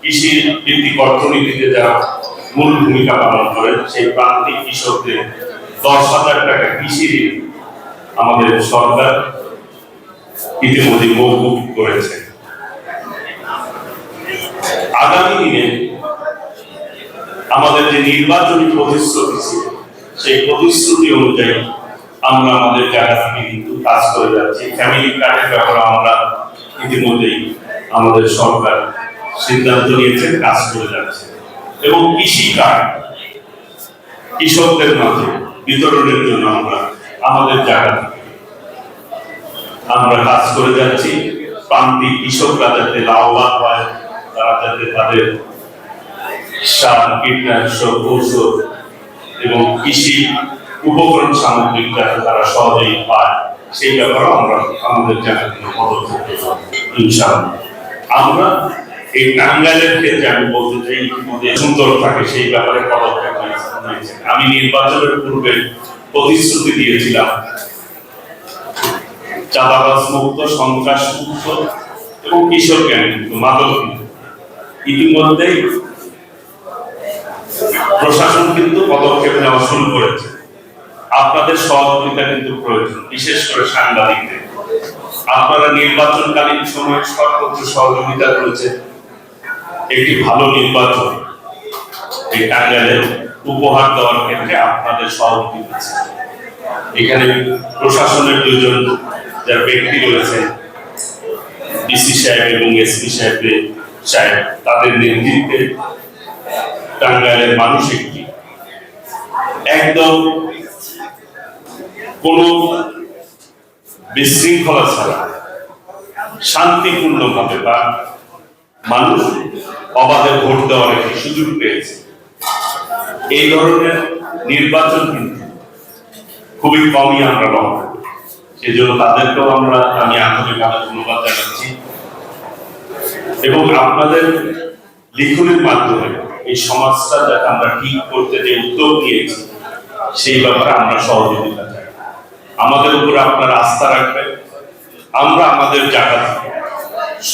কৃষি ভিত্তিক অর্থনীতিতে যারা মূল ভূমিকা পালন করেন সেই প্রান্তিক কৃষকদের 10,000 টাকা কৃষি ঋণ আমাদের সরকার ইতিমধ্যে মৌকুফ করেছে। আগামী দিনে আমাদের যে নির্বাচনী প্রতিশ্রুতি ছিল সেই প্রতিশ্রুতি অনুযায়ী আমরা আমাদের জায়গা থেকে কিন্তু কাজ করে যাচ্ছি। ফ্যামিলি কার্ডের ব্যাপারে আমরা ইতিমধ্যেই আমাদের সরকার সিদ্ধান্ত নিয়েছে, কাজ করে যাচ্ছে। এবং কৃষি কার্ড কৃষকদের মাঝে বিতরণের জন্য আমরা আমাদের জায়গা থেকে আমরা কাজ করে যাচ্ছি। প্রান্তিক কৃষকরা যাতে লাভবান হয়, তারা যাতে তাদের সার, কীটনাশক, ঔষধ এবং কৃষি উপকরণ সামগ্রিক যাতে তারা সহজেই পায়, সেই ব্যাপারে আমরা আমাদের জায়গা থেকে পদক্ষেপ নেব ইনশাআল্লাহ। আমরা এই টাঙ্গাইলের ক্ষেত্রে আমি বলতে চাই ইতিমধ্যে সুন্দর থাকে সেই ব্যাপারে পদক্ষেপ নিয়েছে। আমি নির্বাচনের পূর্বে প্রতিশ্রুতি দিয়েছিলাম চাঁদাবাজ মুক্ত, সন্ত্রাস মুক্ত এবং কিশোর গ্যাং মুক্ত, মাদক মুক্ত। ইতিমধ্যেই প্রশাসন কিন্তু পদক্ষেপ নেওয়া শুরু করেছে। আপনাদের সহযোগিতা কিন্তু প্রয়োজন, বিশেষ করে সাংবাদিকদের। আপনারা নির্বাচনকালীন সময়ে সর্বোচ্চ সহযোগিতা করেছে। একটি ভালো নির্বাচন এই টাঙ্গাইলে উপহার দেওয়ার ক্ষেত্রে আপনাদের সহযোগিতা আছে। এখানে প্রশাসনের দুজন যারা ব্যক্তি রয়েছে, ডিসি সাহেব এবং এসপি সাহেব, তাদের নেতৃত্বে টাঙ্গাইলের মানুষ একটি একদম কোন বিশৃঙ্খলা ছাড়া শান্তিপূর্ণভাবে বা মানুষ অবাধে ভোট দেওয়ার একটি সুযোগ পেয়েছে। এই ধরনের নির্বাচন কিন্তু খুবই কমই আমরা লক্ষ্য করি। সেই জন্য তাদেরকেও আমি আন্তরিকভাবে ধন্যবাদ জানাচ্ছি। এবং আপনাদের লিখনের মাধ্যমে এই সমাজটা যাতে আমরা ঠিক করতে যে উদ্যোগ নিয়েছি সেই ব্যাপারে আমরা সহযোগিতা চাই। আমাদের উপরে আপনারা আস্থা রাখবেন। আমরা আমাদের জায়গা থেকে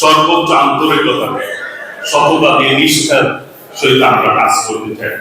সর্বোচ্চ আন্তরিকতা, সততা দিয়ে, নিষ্ঠার সহিত আমরা কাজ করতে চাই।